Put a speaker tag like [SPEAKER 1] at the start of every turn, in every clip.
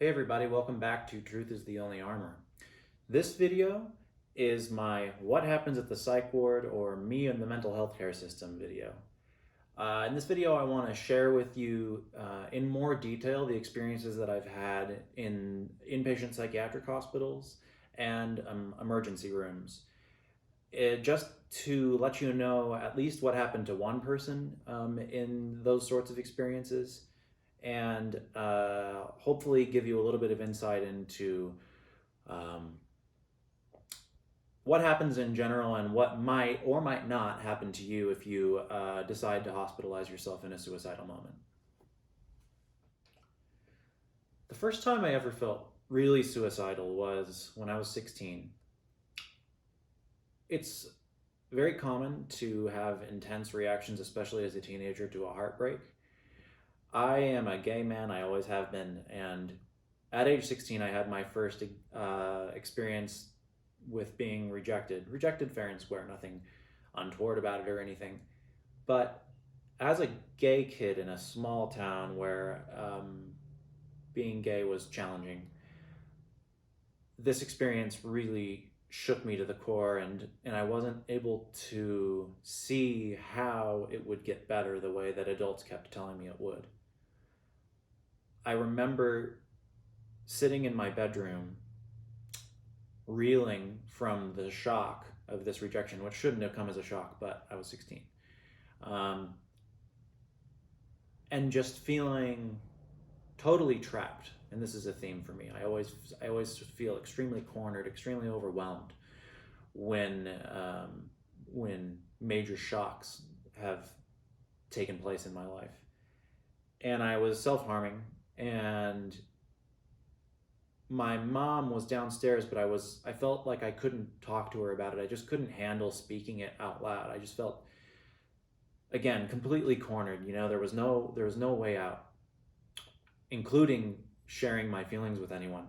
[SPEAKER 1] Hey everybody, welcome back to Truth is the Only Armor. This video is my What Happens at the Psych Ward or Me and the Mental Health Care System video. In this video, I want to share with you in more detail the experiences that I've had in inpatient psychiatric hospitals and emergency rooms. Just to let you know at least what happened to one person in those sorts of experiences, and hopefully give you a little bit of insight into um, what happens in general and what might or might not happen to you if you decide to hospitalize yourself in a suicidal moment. The first time I ever felt really suicidal was when I was 16. It's very common to have intense reactions, especially as a teenager, to a heartbreak. I am a gay man, I always have been, and at age 16, I had my first experience with being rejected. Rejected fair and square, nothing untoward about it or anything. But as a gay kid in a small town where being gay was challenging, this experience really shook me to the core, and I wasn't able to see how it would get better the way that adults kept telling me it would. I remember sitting in my bedroom, reeling from the shock of this rejection, which shouldn't have come as a shock, but I was 16. Um, and just feeling totally trapped. And this is a theme for me. I always feel extremely cornered, extremely overwhelmed when major shocks have taken place in my life. And I was self-harming, and my mom was downstairs, but I felt like I couldn't talk to her about it. I just couldn't handle speaking it out loud. I just felt, again, completely cornered. There was no way out, including sharing my feelings with anyone.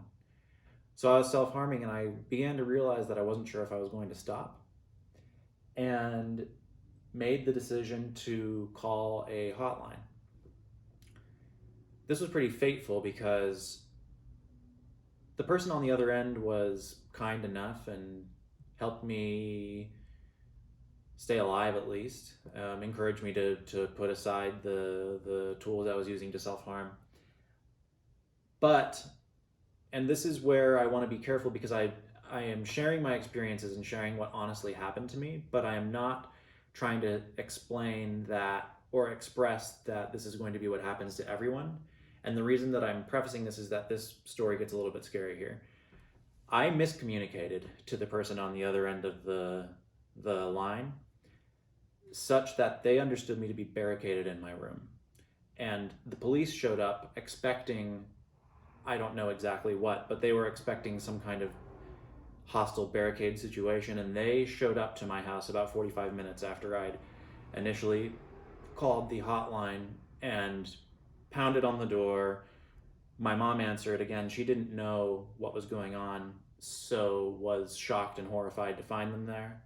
[SPEAKER 1] So I was self-harming, and I began to realize that I wasn't sure if I was going to stop, and made the decision to call a hotline. This was pretty fateful because the person on the other end was kind enough and helped me stay alive, at least, encouraged me to put aside the tools I was using to self-harm. But, and this is where I want to be careful, because I am sharing my experiences and sharing what honestly happened to me, but I am not trying to explain that or express that this is going to be what happens to everyone. And the reason that I'm prefacing this is that this story gets a little bit scary here. I miscommunicated to the person on the other end of the line, such that they understood me to be barricaded in my room. And the police showed up expecting, I don't know exactly what, but they were expecting some kind of hostile barricade situation, and they showed up to my house about 45 minutes after I'd initially called the hotline and pounded on the door. My mom answered. Again, she didn't know what was going on, so was shocked and horrified to find them there.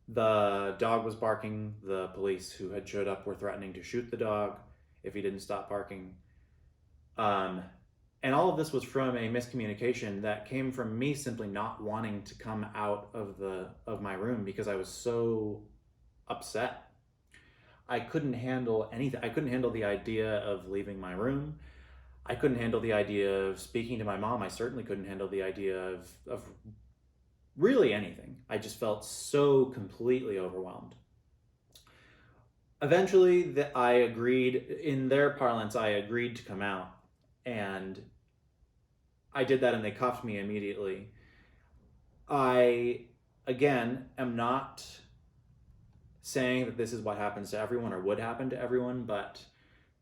[SPEAKER 1] The dog was barking. The police who had showed up were threatening to shoot the dog if he didn't stop barking. And all of this was from a miscommunication that came from me simply not wanting to come out of my room because I was so upset. I couldn't handle anything. I couldn't handle the idea of leaving my room. I couldn't handle the idea of speaking to my mom. I certainly couldn't handle the idea of really anything. I just felt so completely overwhelmed. Eventually, I agreed, in their parlance, I agreed to come out. And I did that, and they cuffed me immediately. I, again, am not saying that this is what happens to everyone or would happen to everyone, but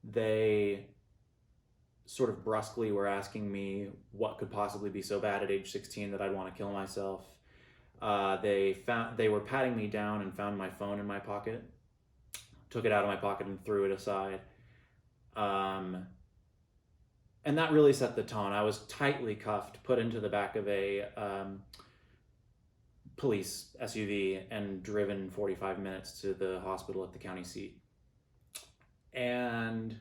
[SPEAKER 1] they sort of brusquely were asking me what could possibly be so bad at age 16 that I'd want to kill myself. They were patting me down and found my phone in my pocket, took it out of my pocket and threw it aside. And that really set the tone. I was tightly cuffed, put into the back of a police SUV, and driven 45 minutes to the hospital at the county seat. And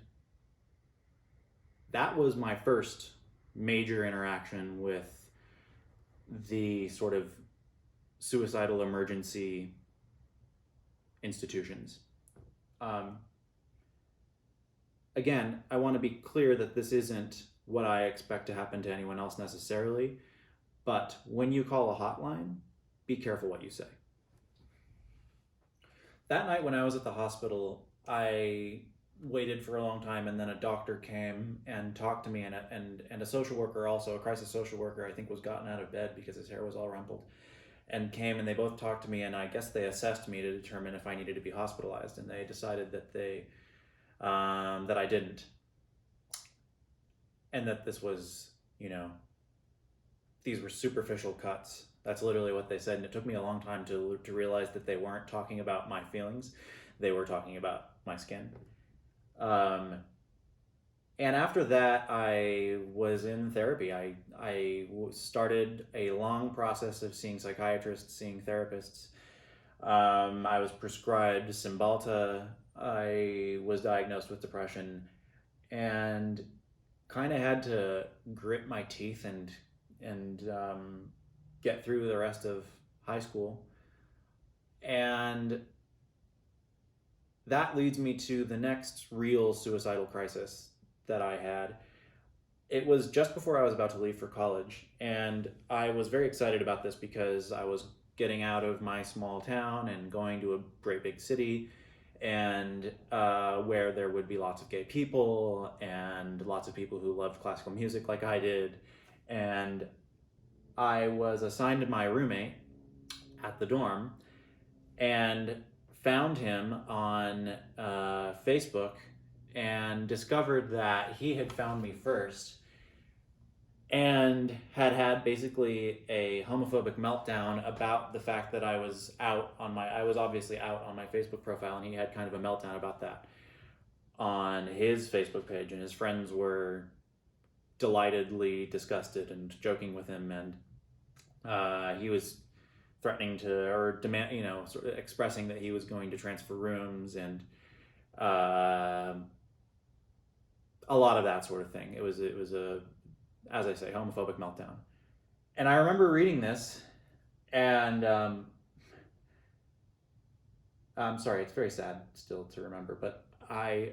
[SPEAKER 1] that was my first major interaction with the sort of suicidal emergency institutions. Um, Again, I want to be clear that this isn't what I expect to happen to anyone else necessarily, but when you call a hotline, be careful what you say. That night when I was at the hospital, I waited for a long time, and then a doctor came and talked to me, and a social worker, also a crisis social worker, I think was gotten out of bed because his hair was all rumpled, and came, and they both talked to me, and I guess they assessed me to determine if I needed to be hospitalized, and they decided that that I didn't, and that this was, these were superficial cuts. That's literally what they said, and it took me a long time to realize that they weren't talking about my feelings; they were talking about my skin. Um, and after that, I was in therapy. I started a long process of seeing psychiatrists, seeing therapists. I was prescribed Cymbalta. I was diagnosed with depression, and kind of had to grit my teeth and get through the rest of high school. And that leads me to the next real suicidal crisis that I had. It was just before I was about to leave for college, and I was very excited about this because I was getting out of my small town and going to a great big city, and where there would be lots of gay people and lots of people who loved classical music like I did. And I was assigned my roommate at the dorm and found him on Facebook and discovered that he had found me first and had basically a homophobic meltdown about the fact that I was obviously out on my Facebook profile, and he had kind of a meltdown about that on his Facebook page, and his friends were delightedly disgusted and joking with him, and he was threatening to, or demand, sort of expressing that he was going to transfer rooms, and a lot of that sort of thing. It was a, as I say, homophobic meltdown. And I remember reading this, and I'm sorry, it's very sad still to remember, but I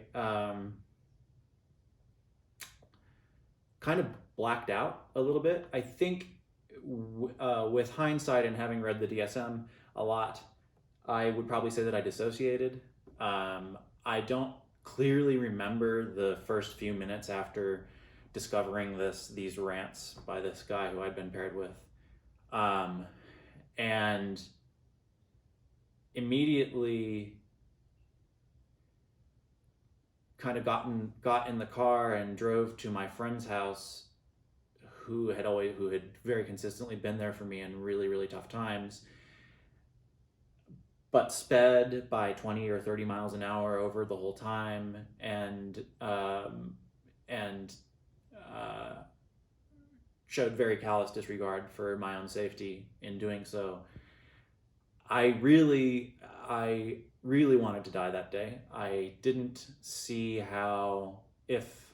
[SPEAKER 1] kind of blacked out a little bit. I think with hindsight and having read the DSM a lot, I would probably say that I dissociated. I don't clearly remember the first few minutes after discovering these rants by this guy who I'd been paired with, and immediately kind of got in the car and drove to my friend's house, who had very consistently been there for me in really, really tough times, but sped by 20 or 30 miles an hour over the whole time, and showed very callous disregard for my own safety in doing so. I really wanted to die that day. I didn't see how, if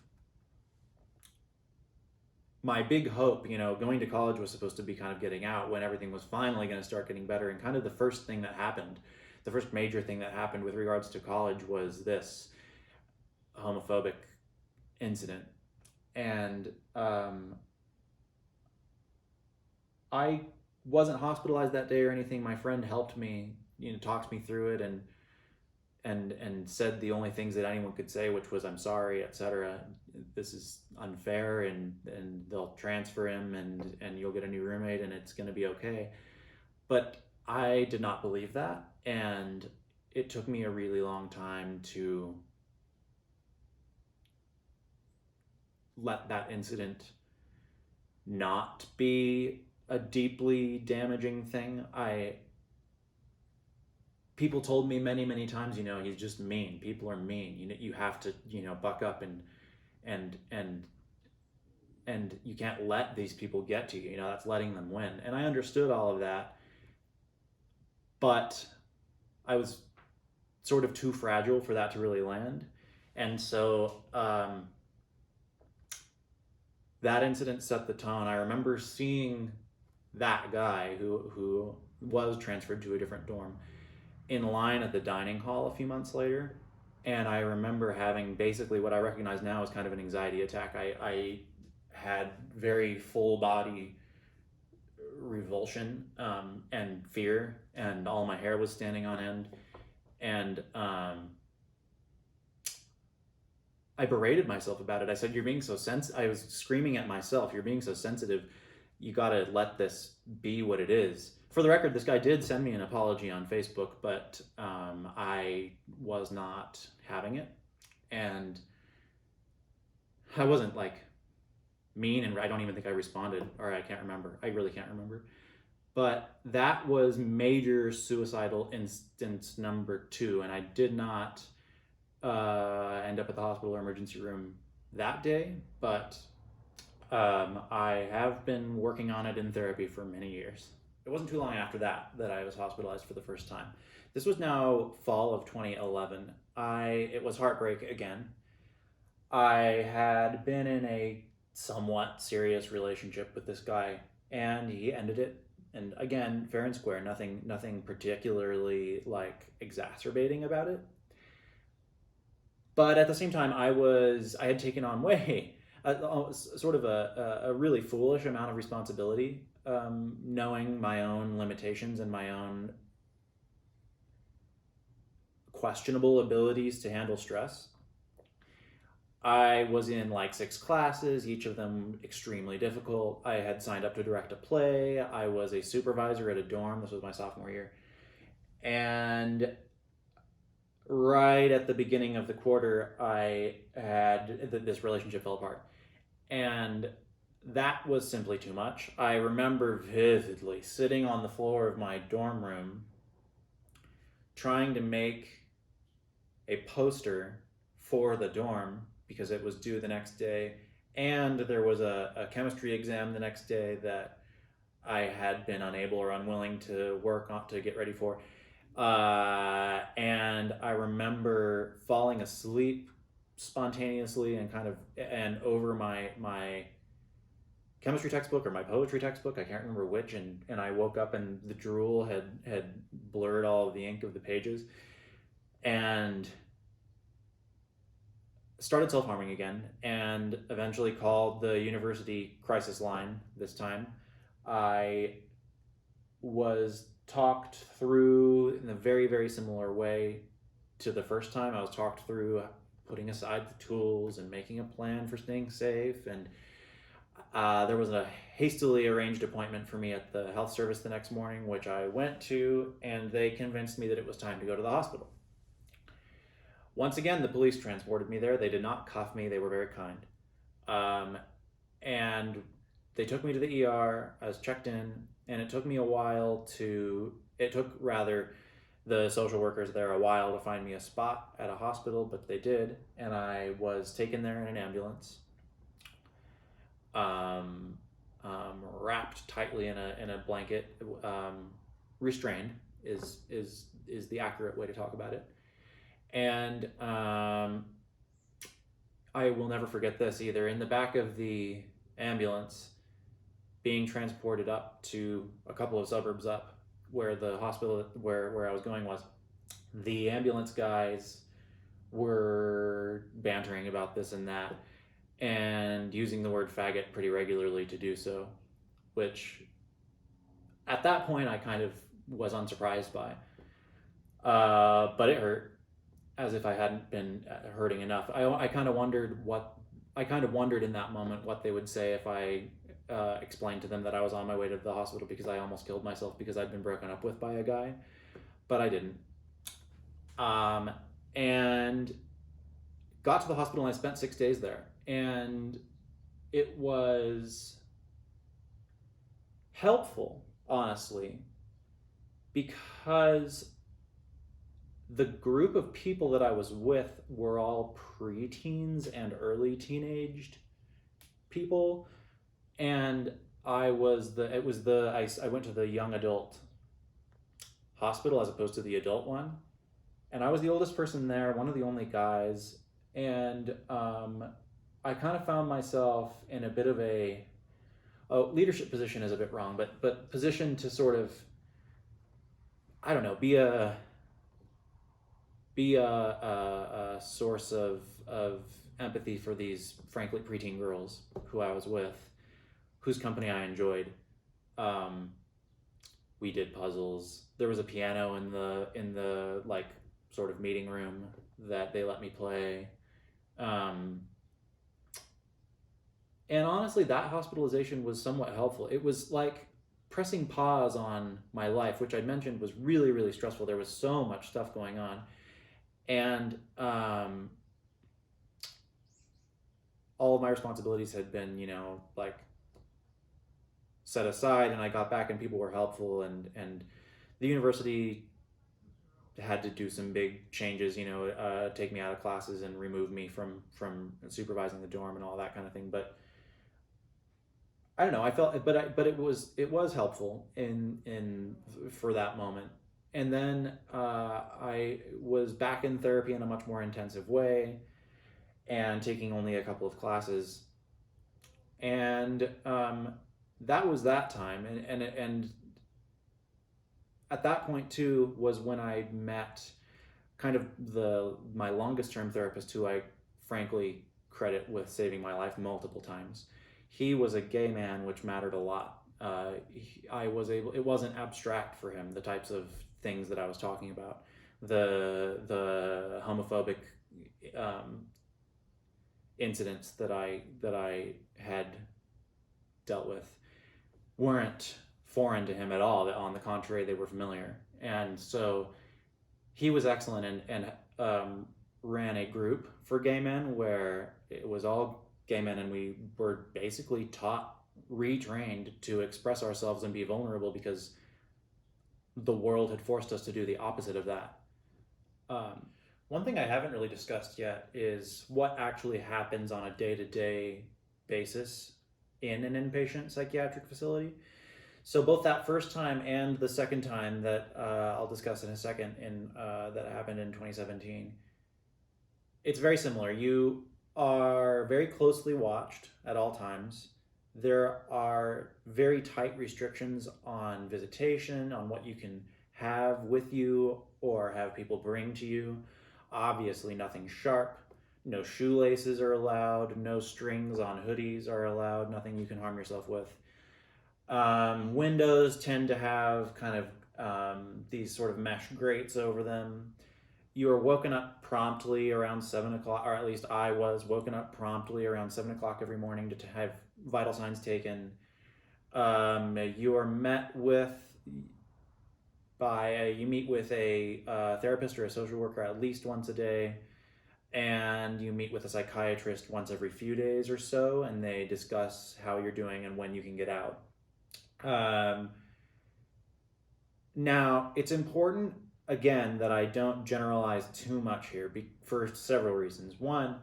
[SPEAKER 1] my big hope, going to college was supposed to be kind of getting out when everything was finally going to start getting better. And kind of the first major thing that happened with regards to college was this homophobic incident. And I wasn't hospitalized that day or anything. My friend helped me, talked me through it, and said the only things that anyone could say, which was, "I'm sorry, etc. This is unfair, and they'll transfer him, and you'll get a new roommate, and it's going to be okay." But I did not believe that, and it took me a really long time to let that incident not be a deeply damaging thing. People told me many, many times, he's just mean. People are mean. You have to, buck up, and you can't let these people get to you. That's letting them win. And I understood all of that, but I was sort of too fragile for that to really land. And so that incident set the tone. I remember seeing that guy who was transferred to a different dorm in line at the dining hall a few months later. And I remember having basically what I recognize now as kind of an anxiety attack. I had very full body revulsion, and fear, and all my hair was standing on end. And I berated myself about it. I said, "You're being so I was screaming at myself, "You're being so sensitive. You got to let this be what it is." For the record, this guy did send me an apology on Facebook, but I was not having it. And I wasn't like mean, and I don't even think I responded, or I can't remember. I really can't remember. But that was major suicidal instance number 2, and I did not end up at the hospital or emergency room that day, but I have been working on it in therapy for many years. It wasn't too long after that I was hospitalized for the first time. This was now fall of 2011. It was heartbreak again. I had been in a somewhat serious relationship with this guy, and he ended it. And again, fair and square, nothing particularly like exacerbating about it. But at the same time, I had taken on way sort of a really foolish amount of responsibility, knowing my own limitations and my own questionable abilities to handle stress. I was in like 6 classes, each of them extremely difficult. I had signed up to direct a play. I was a supervisor at a dorm. This was my sophomore year. And right at the beginning of the quarter, I had this relationship fell apart. And that was simply too much. I remember vividly sitting on the floor of my dorm room trying to make a poster for the dorm because it was due the next day, and there was a chemistry exam the next day that I had been unable or unwilling to work on to get ready for. And I remember falling asleep spontaneously and over my chemistry textbook or my poetry textbook, I can't remember which, and I woke up and the drool had blurred all of the ink of the pages, and started self-harming again, and eventually called the university crisis line. This time I was talked through in a very, very similar way to the first time. I was talked through putting aside the tools and making a plan for staying safe, and there was a hastily arranged appointment for me at the health service the next morning, which I went to, and they convinced me that it was time to go to the hospital. Once again, the police transported me there. They did not cuff me. They were very kind. And they took me to the ER. I was checked in, and it took the social workers there a while to find me a spot at a hospital, but they did, and I was taken there in an ambulance, wrapped tightly in a blanket, restrained is the accurate way to talk about it. And I will never forget this either. In the back of the ambulance, being transported up to a couple of suburbs up where the hospital where I was going was, the ambulance guys were bantering about this and that, and using the word faggot pretty regularly to do so, which at that point I kind of was unsurprised by. But it hurt, as if I hadn't been hurting enough. I kind of wondered in that moment what they would say if I explained to them that I was on my way to the hospital because I almost killed myself because I'd been broken up with by a guy, but I didn't. And got to the hospital, and I spent 6 days there, and it was helpful, honestly, because the group of people that I was with were all preteens and early teenaged people, and I went to the young adult hospital as opposed to the adult one, and I was the oldest person there, one of the only guys, and I kind of found myself in a bit of a, oh, leadership position is a bit wrong, but position to sort of, I don't know, be a source of empathy for these frankly preteen girls who I was with, whose company I enjoyed. Um, we did puzzles. There was a piano in the like sort of meeting room that they let me play. Um, and honestly, that hospitalization was somewhat helpful. It was like pressing pause on my life, which I mentioned was really, really stressful. There was so much stuff going on. And all of my responsibilities had been, like set aside, and I got back and people were helpful, and the university had to do some big changes, take me out of classes and remove me from supervising the dorm and all that kind of thing. But I don't know. I felt, but it was helpful in for that moment. And then I was back in therapy in a much more intensive way, and taking only a couple of classes, and that was that time. And at that point too was when I met kind of the my longest term therapist, who I frankly credit with saving my life multiple times. He was a gay man, which mattered a lot. I was able. It wasn't abstract for him, the types of things that I was talking about, the homophobic um, incidents that I had dealt with weren't foreign to him at all. On the contrary, they were familiar. And so he was excellent, and ran a group for gay men where it was all gay men, and we were basically taught, retrained to express ourselves and be vulnerable, because the world had forced us to do the opposite of that. Um, One thing I haven't really discussed yet is what actually happens on a day to day basis in an inpatient psychiatric facility. So both that first time and the second time that I'll discuss in a second, that happened in 2017, it's very similar. You are very closely watched at all times. There are very tight restrictions on visitation, on what you can have with you or have people bring to you. Obviously, nothing sharp. No shoelaces are allowed. No strings on hoodies are allowed. Nothing you can harm yourself with. Windows tend to have kind of these sort of mesh grates over them. You are woken up promptly around 7 o'clock, or at least I was woken up promptly around 7 o'clock every morning to have vital signs taken. You are met with you meet with a therapist or a social worker at least once a day, and you meet with a psychiatrist once every few days or so, and they discuss how you're doing and when you can get out. Um, Now, it's important, again, that I don't generalize too much here, for several reasons. One,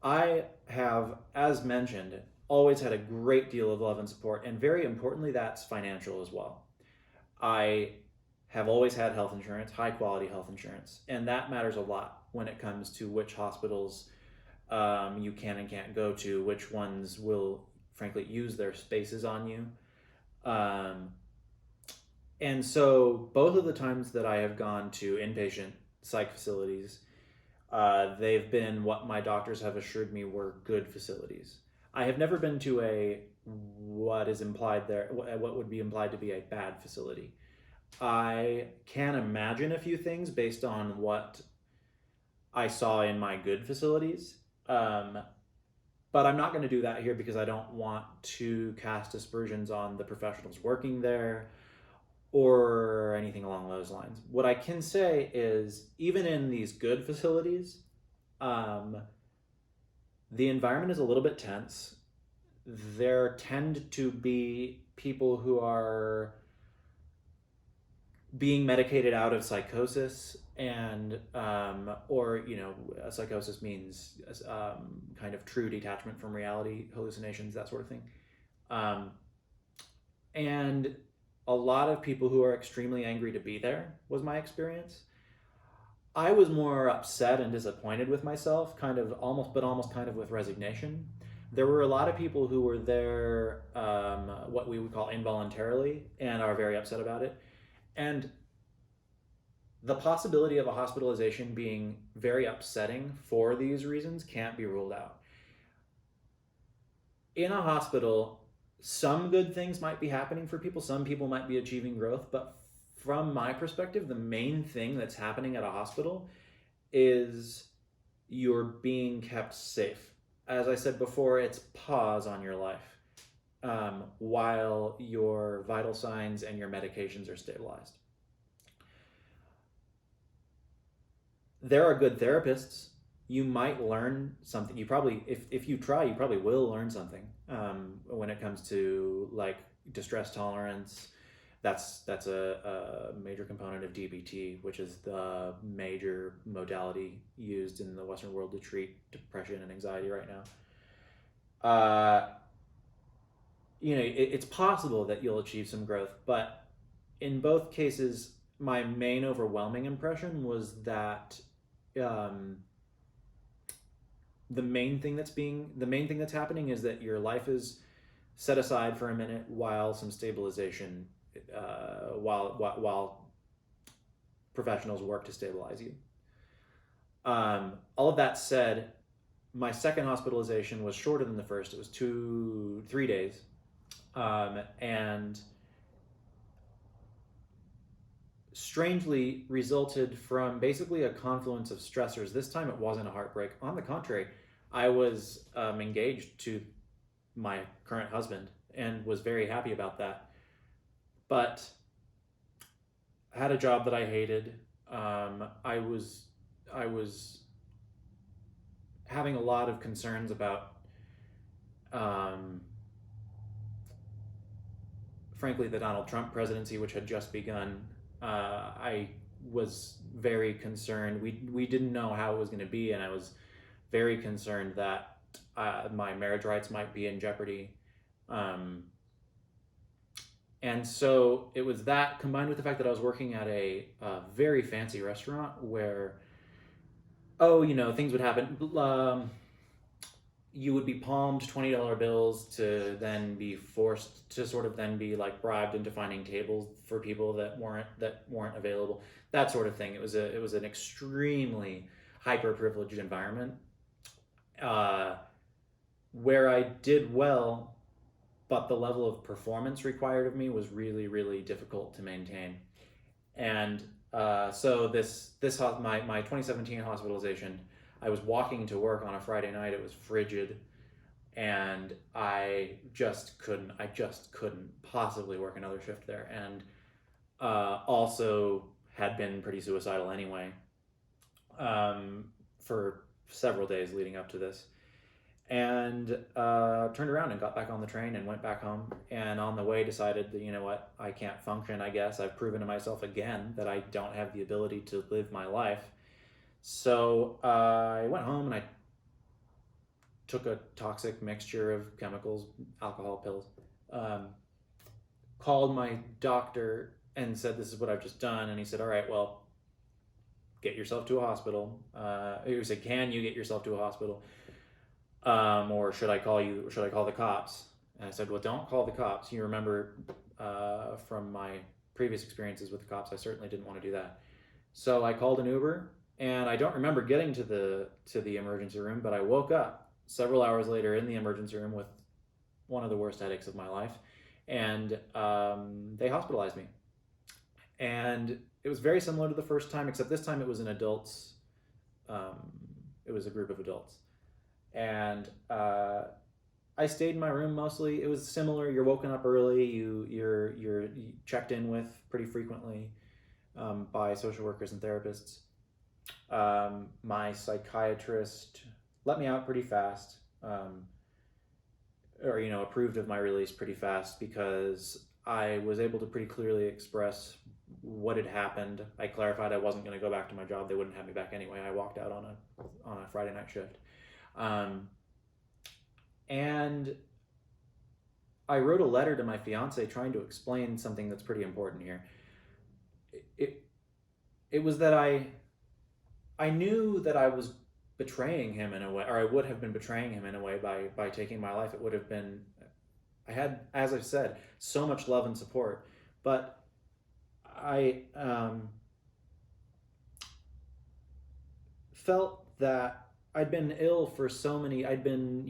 [SPEAKER 1] I have, as mentioned, always had a great deal of love and support, and very importantly, that's financial as well. I have always had health insurance, high quality health insurance, and that matters a lot when it comes to which hospitals you can and can't go to, which ones will, frankly, use their spaces on you. Um, and so, both of the times that I have gone to inpatient psych facilities, they've been what my doctors have assured me were good facilities. I have never been to what is implied there, what would be implied to be a bad facility. I can imagine a few things based on what I saw in my good facilities. But I'm not going to do that here, because I don't want to cast aspersions on the professionals working there or anything along those lines. What I can say is, even in these good facilities, um, the environment is a little bit tense. There tend to be people who are being medicated out of psychosis, and or psychosis means kind of true detachment from reality, hallucinations, that sort of thing. um, and a lot of people who are extremely angry to be there, was my experience. I was more upset and disappointed with myself, kind of almost, but almost kind of with resignation. There were a lot of people who were there, what we would call involuntarily, and are very upset about it. And the possibility of a hospitalization being very upsetting for these reasons can't be ruled out. In a hospital, some good things might be happening for people, some people might be achieving growth, but from my perspective, the main thing that's happening at a hospital is you're being kept safe. As I said before, it's pause on your life while your vital signs and your medications are stabilized. There are good therapists. You might learn something. You probably, if you try, you probably will learn something when it comes to like distress tolerance. That's a major component of DBT, which is the major modality used in the Western world to treat depression and anxiety right now. It's possible that you'll achieve some growth, but in both cases, my main overwhelming impression was that um, the main thing that's happening is that your life is set aside for a minute while some stabilization, while professionals work to stabilize you. All of that said, my second hospitalization was shorter than the first. It was 3 days, and strangely resulted from basically a confluence of stressors. This time it wasn't a heartbreak. On the contrary, I was engaged to my current husband and was very happy about that. But I had a job that I hated. I was having a lot of concerns about, um, frankly, the Donald Trump presidency, which had just begun. I was very concerned. We didn't know how it was going to be, and I was very concerned that my marriage rights might be in jeopardy. And so it was that combined with the fact that I was working at a very fancy restaurant where, things would happen. You would be palmed $20 bills to then be forced to sort of then be like bribed into finding tables for people that weren't available. That sort of thing. It was an extremely hyper privileged environment where I did well, but the level of performance required of me was really, really difficult to maintain. And so my 2017 hospitalization, I was walking to work on a Friday night. It was frigid, and I just couldn't possibly work another shift there. And also had been pretty suicidal anyway for several days leading up to this. And turned around and got back on the train and went back home. And on the way, decided that, you know what, I can't function. I guess I've proven to myself again that I don't have the ability to live my life. So I went home and I took a toxic mixture of chemicals, alcohol, pills. Called my doctor and said, "This is what I've just done." And he said, "All right, well, get yourself to a hospital." He said, "Can you get yourself to a hospital? Or should I call you? Should I call the cops?" And I said, "Well, don't call the cops. You remember from my previous experiences with the cops, I certainly didn't want to do that." So I called an Uber, and I don't remember getting to the emergency room, but I woke up several hours later in the emergency room with one of the worst headaches of my life, and they hospitalized me. And it was very similar to the first time, except this time it was an adults. It was a group of adults. And I stayed in my room mostly. It was similar. You're woken up early. You're checked in with pretty frequently by social workers and therapists. My psychiatrist let me out pretty fast, or approved of my release pretty fast because I was able to pretty clearly express what had happened. I clarified I wasn't going to go back to my job. They wouldn't have me back anyway. I walked out on a Friday night shift. And I wrote a letter to my fiance trying to explain something that's pretty important here. It was that I knew that I was betraying him in a way, or I would have been betraying him in a way by taking my life. It would have been, I had, as I've said, so much love and support, but I felt that I'd been ill for so many. I'd been,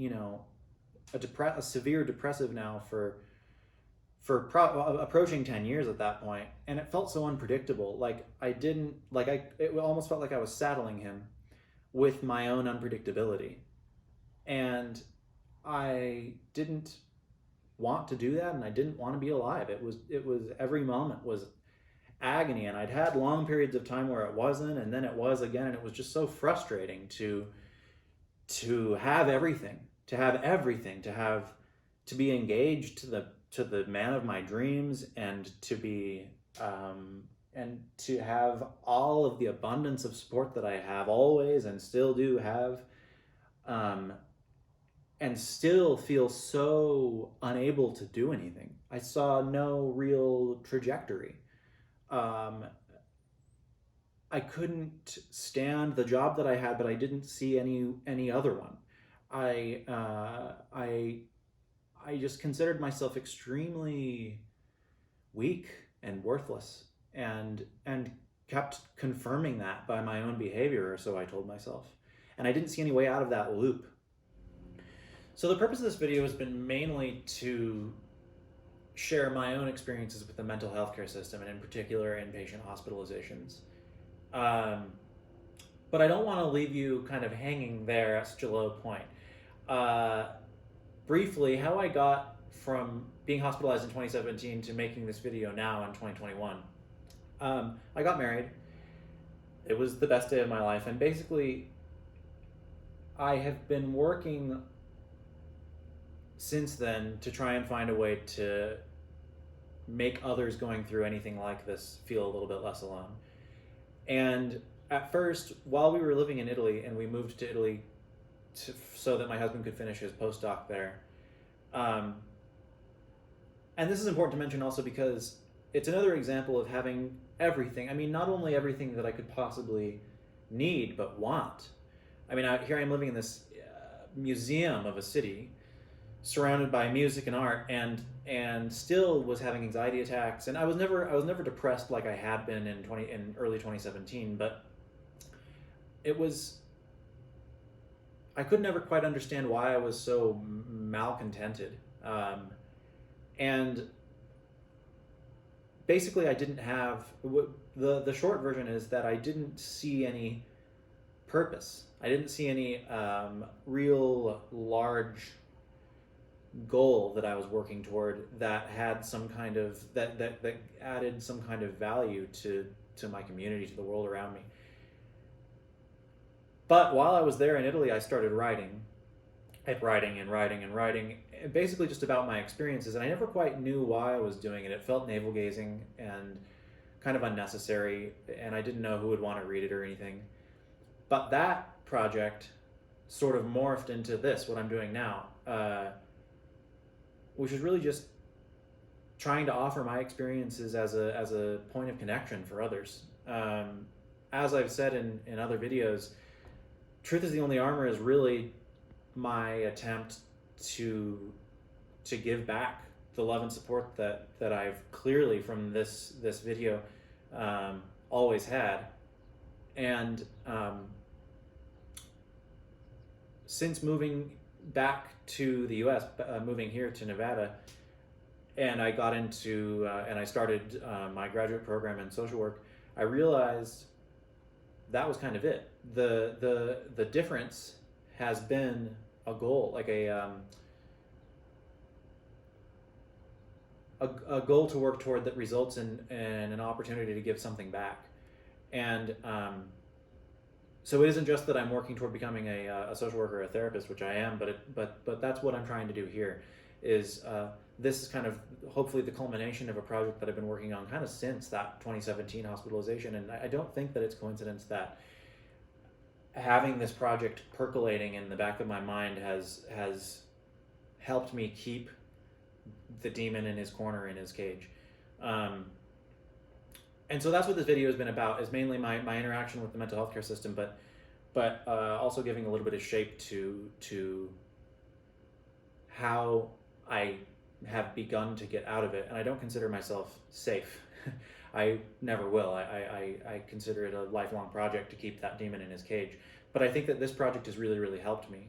[SPEAKER 1] a severe depressive now for approaching 10 years at that point, and it felt so unpredictable. Like I didn't like I it almost felt like I was saddling him with my own unpredictability, and I didn't want to do that, and I didn't want to be alive. It was every moment was agony, and I'd had long periods of time where it wasn't, and then it was again, and it was just so frustrating to have everything, to be engaged to the man of my dreams, and to be and to have all of the abundance of support that I have always and still do have, um, and still feel so unable to do anything. I saw no real trajectory. Um, I couldn't stand the job that I had, but I didn't see any other one. I just considered myself extremely weak and worthless, and kept confirming that by my own behavior, or so I told myself. And I didn't see any way out of that loop. So the purpose of this video has been mainly to share my own experiences with the mental health care system, and in particular inpatient hospitalizations. Um, but I don't want to leave you kind of hanging there at such a low point. Uh, Briefly, how I got from being hospitalized in 2017 to making this video now in 2021. I got married. It was the best day of my life, and basically, I have been working since then to try and find a way to make others going through anything like this feel a little bit less alone. And at first, while we were living in Italy, and we moved to Italy so that my husband could finish his postdoc there. And this is important to mention also because it's another example of having everything. I mean, not only everything that I could possibly need, but want. I mean, here I am living in this museum of a city, surrounded by music and art, and still was having anxiety attacks. And I was never depressed like I had been in early 2017, but it was, I could never quite understand why I was so malcontented. And basically, I didn't have, the short version is that I didn't see any purpose. I didn't see any real large goal that I was working toward that had some kind of, that added some kind of value to my community, to the world around me. But while I was there in Italy, I started writing, basically just about my experiences, and I never quite knew why I was doing it. It felt navel gazing and kind of unnecessary, and I didn't know who would want to read it or anything. But that project sort of morphed into this, what I'm doing now, which is really just trying to offer my experiences as a point of connection for others. As I've said in other videos, Truth is the Only Armor is really my attempt to give back the love and support that I've clearly from this video always had. And since moving back to the US, moving here to Nevada, and I got into and I started my graduate program in social work, I realized that was kind of it. The difference has been a goal, like a goal to work toward that results in an opportunity to give something back. And so it isn't just that I'm working toward becoming a social worker or a therapist, which I am, but that's what I'm trying to do here. Is this is kind of hopefully the culmination of a project that I've been working on kind of since that 2017 hospitalization. And I don't think that it's coincidence that having this project percolating in the back of my mind has helped me keep the demon in his corner, in his cage. And so that's what this video has been about, is mainly my interaction with the mental health care system, but also giving a little bit of shape to how I have begun to get out of it. And I don't consider myself safe. I never will. I consider it a lifelong project to keep that demon in his cage. But I think that this project has really, really helped me.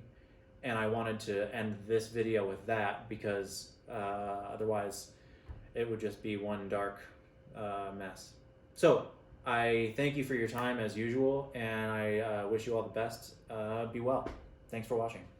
[SPEAKER 1] And I wanted to end this video with that, because otherwise it would just be one dark mess. So I thank you for your time as usual, and I wish you all the best. Be well. Thanks for watching.